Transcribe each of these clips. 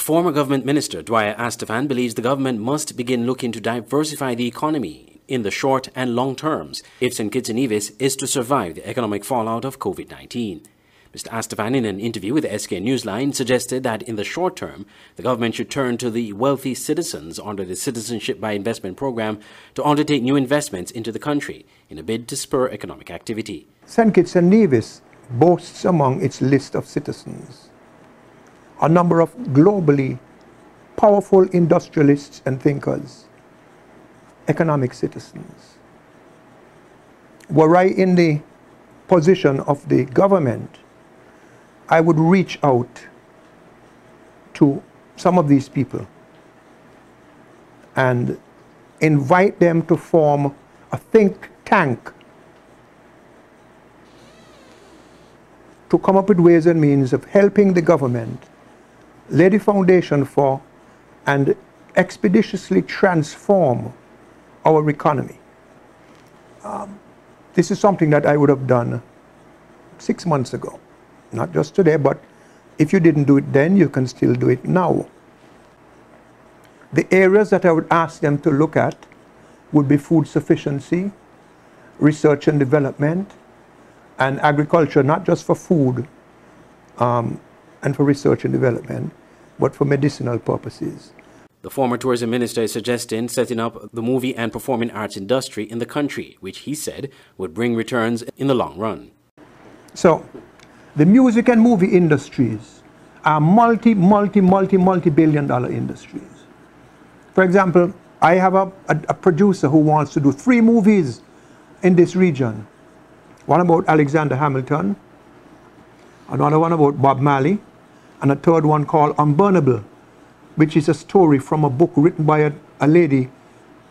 Former government minister Dwyer Astaphan believes the government must begin looking to diversify the economy in the short and long terms if St. Kitts and Nevis is to survive the economic fallout of COVID-19. Mr. Astaphan, in an interview with SK Newsline, suggested that in the short term, the government should turn to the wealthy citizens under the Citizenship by Investment program to undertake new investments into the country in a bid to spur economic activity. St. Kitts and Nevis boasts among its list of citizens a number of globally powerful industrialists and thinkers, economic citizens. Were I in the position of the government, I would reach out to some of these people and invite them to form a think tank to come up with ways and means of helping the government lay the foundation for and expeditiously transform our economy. This is something that I would have done 6 months ago. Not just today, but if you didn't do it then, you can still do it now. The areas that I would ask them to look at would be food sufficiency, research and development, and agriculture, not just for food and for research and development, but for medicinal purposes. The former tourism minister is suggesting setting up the movie and performing arts industry in the country, which he said would bring returns in the long run. So, the music and movie industries are multi-billion dollar industries. For example, I have a producer who wants to do 3 movies in this region. One about Alexander Hamilton, another one about Bob Marley, and a third one called Unburnable, which is a story from a book written by a lady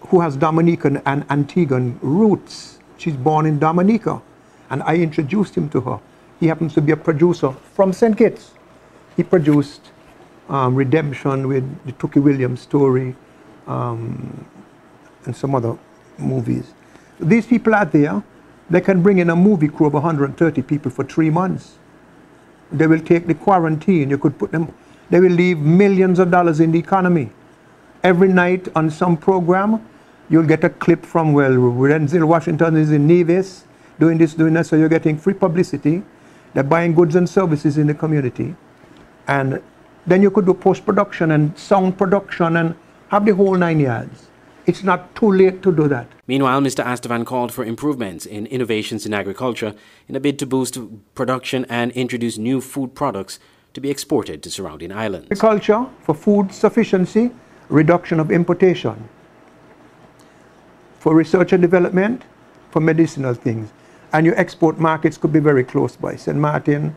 who has Dominican and Antiguan roots. She's born in Dominica, and I introduced him to her. He happens to be a producer from St. Kitts. He produced Redemption with the Tookie Williams story and some other movies. These people out there, they can bring in a movie crew of 130 people for 3 months. They will take the quarantine. You could put them, they will leave millions of dollars in the economy. Every night on some program, you'll get a clip from, well, Denzel Washington is in Nevis, doing this, doing that, so you're getting free publicity. They're buying goods and services in the community. And then you could do post-production and sound production and have the whole 9 yards. It's not too late to do that. Meanwhile, Mr. Astaphan called for improvements in innovations in agriculture in a bid to boost production and introduce new food products to be exported to surrounding islands. Agriculture for food sufficiency, reduction of importation. For research and development, for medicinal things. And your export markets could be very close by. St. Martin,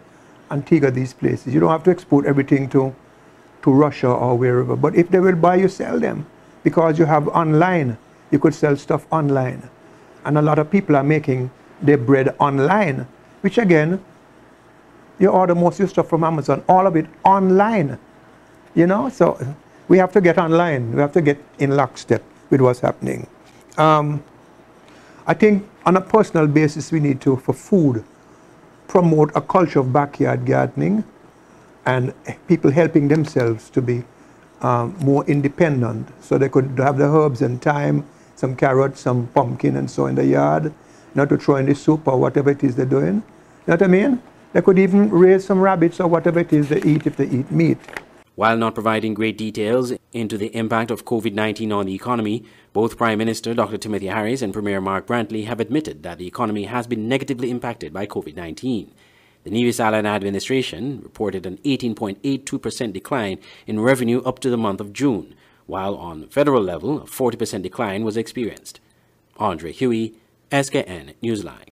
Antigua, these places. You don't have to export everything to Russia or wherever. But if they will buy, you sell them. Because you have online, you could sell stuff online. And a lot of people are making their bread online. Which again, you order most of your stuff from Amazon, all of it online. You know, so we have to get online. We have to get in lockstep with what's happening. I think on a personal basis, we need to, for food, promote a culture of backyard gardening and people helping themselves to be more independent, so they could have the herbs and thyme, some carrots, some pumpkin and so in the yard, not to throw in the soup or whatever it is they're doing. You know what I mean? They could even raise some rabbits or whatever it is they eat if they eat meat. While not providing great details into the impact of COVID-19 on the economy, both Prime Minister Dr. Timothy Harris and Premier Mark Brantley have admitted that the economy has been negatively impacted by COVID-19. The Nevis Island administration reported an 18.82% decline in revenue up to the month of June, while on federal level, a 40% decline was experienced. Andre Huey, SKN Newsline.